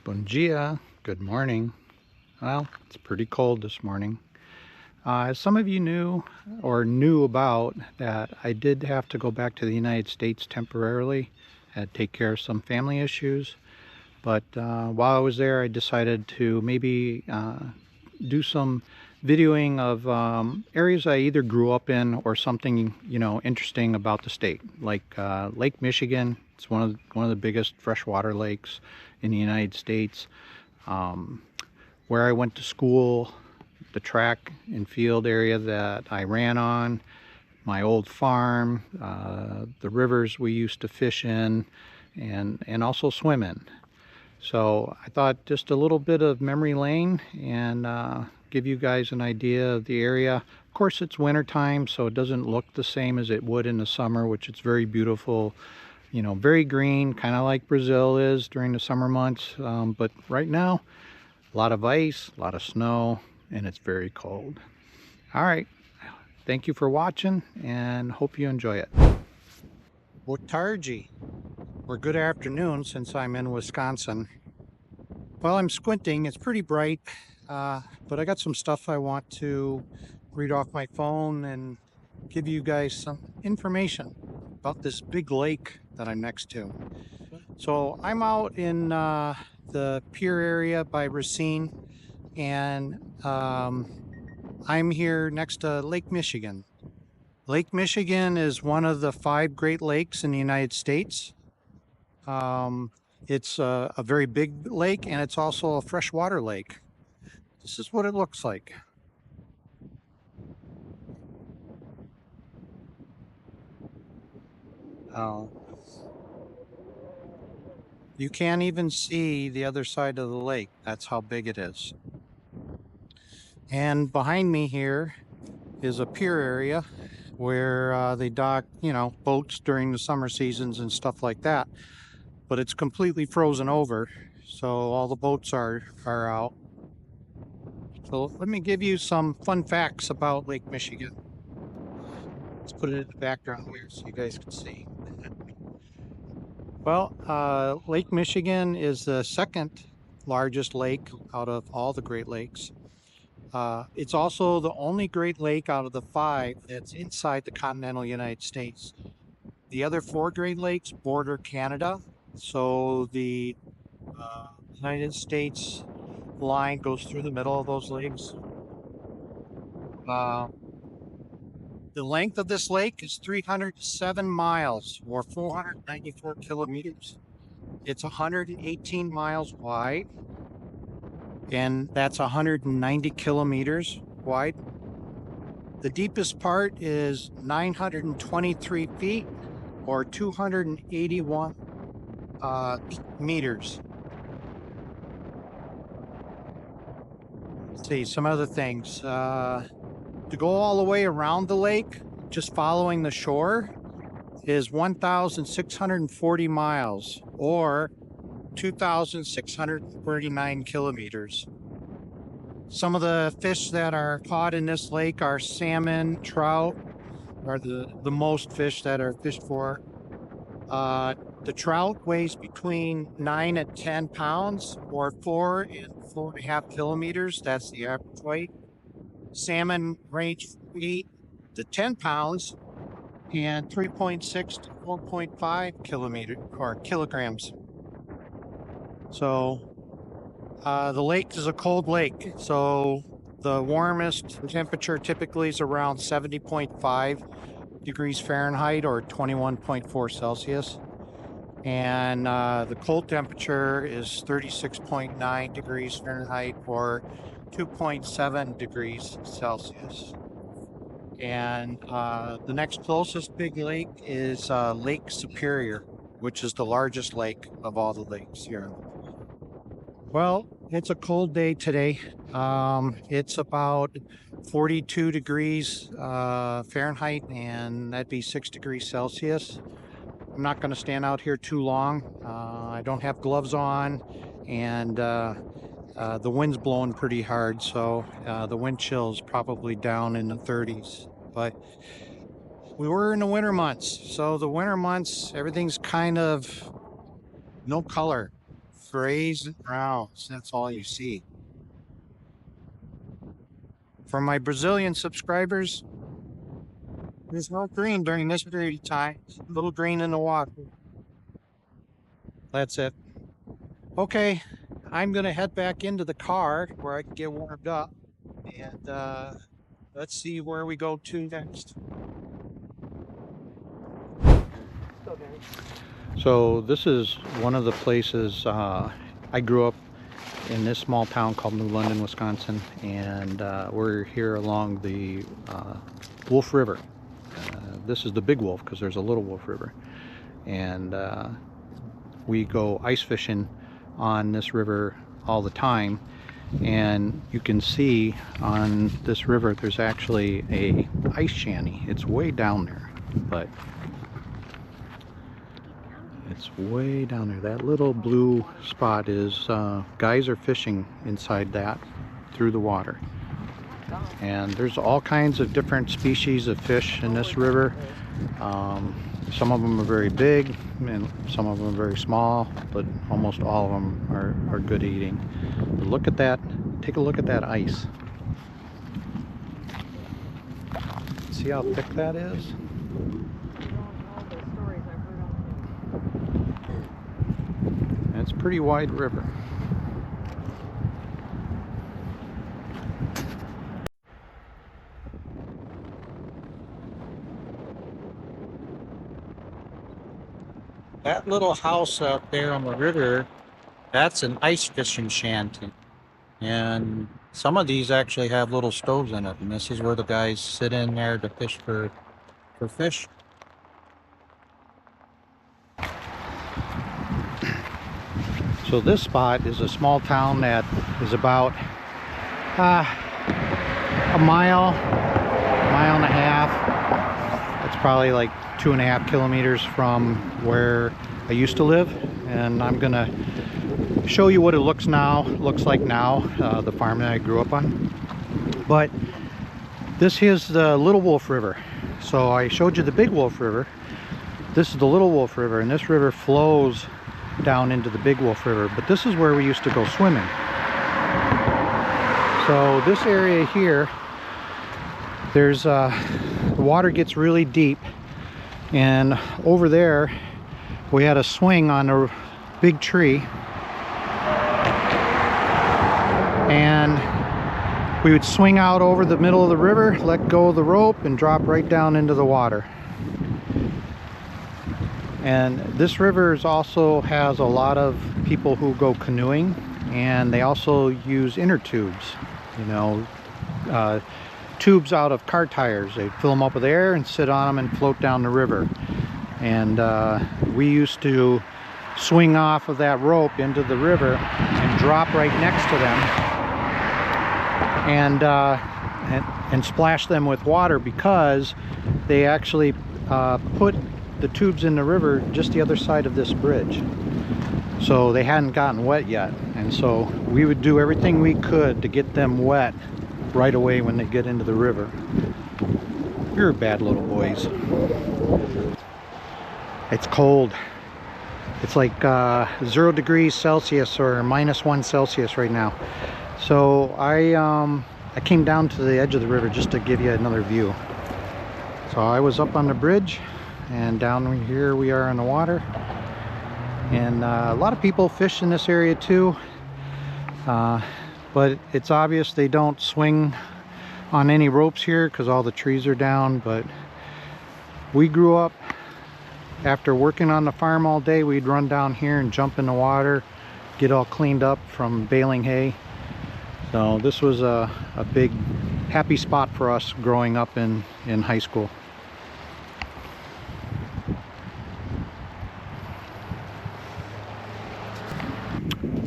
Bom dia. Good morning. Well, it's pretty cold this morning. As some of you knew about, that I did have to go back to the United States temporarily and take care of some family issues. But while I was there, I decided to maybe do some videoing of areas I either grew up in or something interesting about the state, like Lake Michigan. It's one of the biggest freshwater lakes in the United States. Where I went to school, the track and field area that I ran on, my old farm, the rivers we used to fish in, and also swim in. So I thought just a little bit of memory lane and give you guys an idea of the area. Of course, it's winter time, so it doesn't look the same as it would in the summer, which it's very beautiful, very green, kind of like Brazil is during the summer months. But right now, a lot of ice, a lot of snow, and it's very cold. All right, thank you for watching and hope you enjoy it. Boa tarde, or good afternoon since I'm in Wisconsin. Well, I'm squinting, it's pretty bright, but I got some stuff I want to read off my phone and give you guys some information about this big lake that I'm next to. So I'm out in the pier area by Racine, and I'm here next to Lake Michigan. Lake Michigan is one of the 5 Great Lakes in the United States. It's a very big lake, and it's also a freshwater lake. This is what it looks like. You can't even see the other side of the lake. That's how big it is. And behind me here is a pier area where they dock, boats during the summer seasons and stuff like that. But it's completely frozen over, so all the boats are out. So let me give you some fun facts about Lake Michigan. Let's put it in the background here so you guys can see. Well, Lake Michigan is the second largest lake out of all the Great Lakes. It's also the only Great Lake out of the 5 that's inside the continental United States. The other 4 Great Lakes border Canada, so the United States line goes through the middle of those lakes. The length of this lake is 307 miles or 494 kilometers. It's 118 miles wide, and that's 190 kilometers wide. The deepest part is 923 feet or 281 meters. Let's see some other things. To go all the way around the lake, just following the shore, is 1,640 miles or 2,639 kilometers. Some of the fish that are caught in this lake are salmon, trout, are the most fish that are fished for. The trout weighs between 9 and 10 pounds or 4 and 4.5 kilometers. That's the average weight. Salmon range from 8 to 10 pounds and 3.6 to 4.5 kilograms. So the lake is a cold lake. So the warmest temperature typically is around 70.5 degrees Fahrenheit or 21.4 Celsius. And the cold temperature is 36.9 degrees Fahrenheit or 2.7 degrees Celsius. And the next closest big lake is Lake Superior, which is the largest lake of all the lakes here. Well, it's a cold day today. It's about 42 degrees Fahrenheit, and that'd be 6 degrees Celsius. I'm not going to stand out here too long. I don't have gloves on, and the wind's blowing pretty hard, so the wind chill is probably down in the 30s. But we were in the winter months, so the winter months, everything's kind of no color. grays and browns. That's all you see. For my Brazilian subscribers, there's no green during this period of time. A little green in the water. That's it. Okay, I'm gonna head back into the car where I can get warmed up, and let's see where we go to next. So this is one of the places I grew up in, this small town called New London, Wisconsin, and we're here along the Wolf River. This is the Big Wolf because there's a Little Wolf River, and we go ice fishing on this river all the time. And you can see on this river there's actually a ice shanty. It's way down there, but it's way down there. That little blue spot is guys are fishing inside that through the water. And there's all kinds of different species of fish in this river. Some of them are very big and some of them are very small, but almost all of them are good eating. But look at that. Take a look at that ice. See how thick that is? It's a pretty wide river. That little house out there on the river, that's an ice fishing shanty. And some of these actually have little stoves in it, and this is where the guys sit in there to fish for fish. So this spot is a small town that is about a mile and a half. It's probably like 2.5 kilometers from where I used to live, and I'm gonna show you what it looks like now, the farm that I grew up on. But this is the Little Wolf River. So I showed you the Big Wolf River. This is the Little Wolf River, and this river flows down into the Big Wolf River, but this is where we used to go swimming. So this area here, there's the water gets really deep, and over there we had a swing on a big tree, and we would swing out over the middle of the river, let go of the rope, and drop right down into the water. And this river also has a lot of people who go canoeing, and they also use inner tubes, you know, tubes out of car tires. They fill them up with air and sit on them and float down the river. And we used to swing off of that rope into the river and drop right next to them, and splash them with water, because they actually put the tubes in the river just the other side of this bridge, so they hadn't gotten wet yet. And so we would do everything we could to get them wet right away when they get into the river. You're bad little boys. It's cold. It's like 0 degrees Celsius or -1 Celsius right now. So I came down to the edge of the river just to give you another view. So I was up on the bridge, and down here we are in the water. And a lot of people fish in this area too, but it's obvious they don't swing on any ropes here because all the trees are down. But we grew up, after working on the farm all day, we'd run down here and jump in the water, get all cleaned up from baling hay. So this was a big happy spot for us growing up in high school.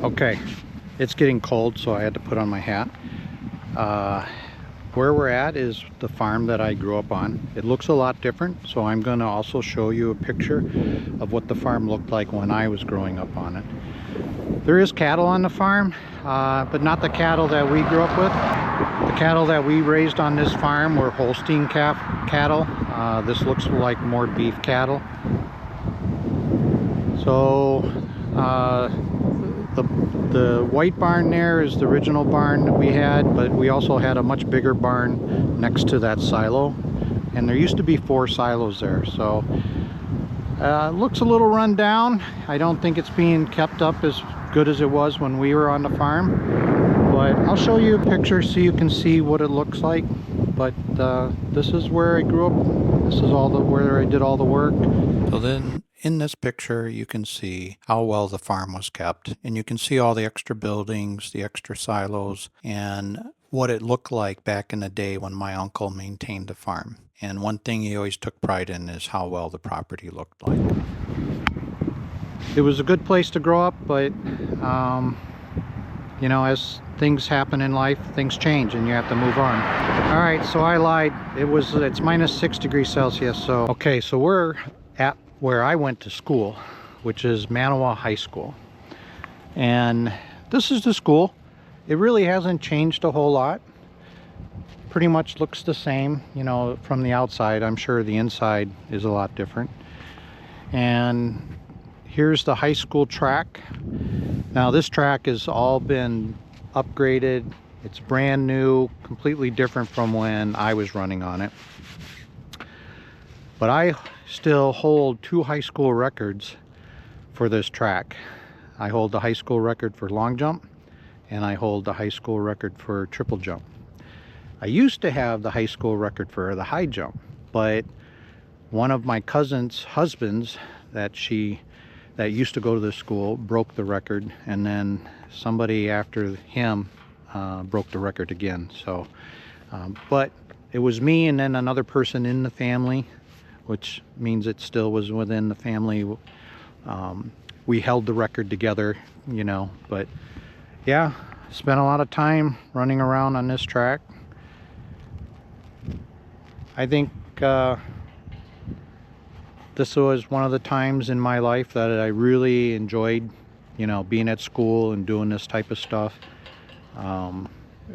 Okay, it's getting cold, so I had to put on my hat. Where we're at is the farm that I grew up on. It looks a lot different, so I'm going to also show you a picture of what the farm looked like when I was growing up on it. There is cattle on the farm, but not the cattle that we grew up with. The cattle that we raised on this farm were Holstein cattle. This looks like more beef cattle. So The white barn there is the original barn that we had, but we also had a much bigger barn next to that silo, and there used to be 4 silos there. So looks a little run down. I don't think it's being kept up as good as it was when we were on the farm, but I'll show you a picture so you can see what it looks like. But this is where I grew up. This is where I did all the work. So then in this picture you can see how well the farm was kept, and you can see all the extra buildings, the extra silos, and what it looked like back in the day when my uncle maintained the farm. And one thing he always took pride in is how well the property looked like. It was a good place to grow up, but you know, as things happen in life, things change and you have to move on. All right, so I lied. It's minus 6 degrees Celsius. So okay, so we're at where I went to school, which is Manawa High School. And this is the school. It really hasn't changed a whole lot. Pretty much looks the same, you know, from the outside. I'm sure the inside is a lot different. And here's the high school track. Now this track has all been upgraded. It's brand new, completely different from when I was running on it. But I still hold 2 high school records for this track. I hold the high school record for long jump, and I hold the high school record for triple jump. I used to have the high school record for the high jump, but one of my cousin's husbands that used to go to this school broke the record, and then somebody after him broke the record again. So but it was me and then another person in the family, which means it still was within the family. We held the record together, you know. But yeah, spent a lot of time running around on this track. I think this was one of the times in my life that I really enjoyed, you know, being at school and doing this type of stuff.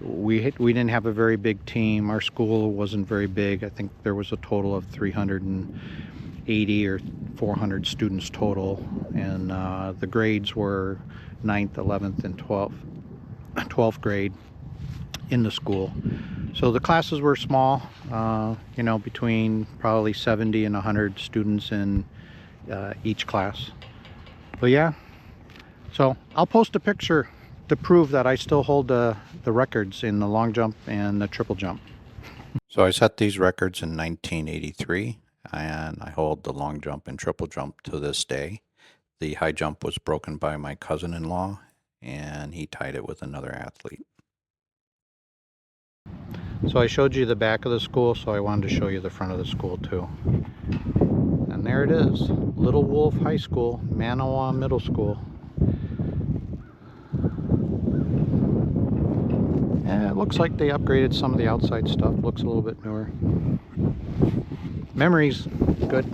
We didn't have a very big team. Our school wasn't very big. I think there was a total of 380 or 400 students total, and the grades were 9th, 11th, and 12th grade in the school. So the classes were small, you know, between probably 70 and 100 students in each class. But yeah, so I'll post a picture to prove that I still hold the records in the long jump and the triple jump. So I set these records in 1983, and I hold the long jump and triple jump to this day. The high jump was broken by my cousin-in-law, and he tied it with another athlete. So I showed you the back of the school, so I wanted to show you the front of the school too. And there it is, Little Wolf High School, Manawa Middle School. Yeah, it looks like they upgraded some of the outside stuff. Looks a little bit newer. Memories, good.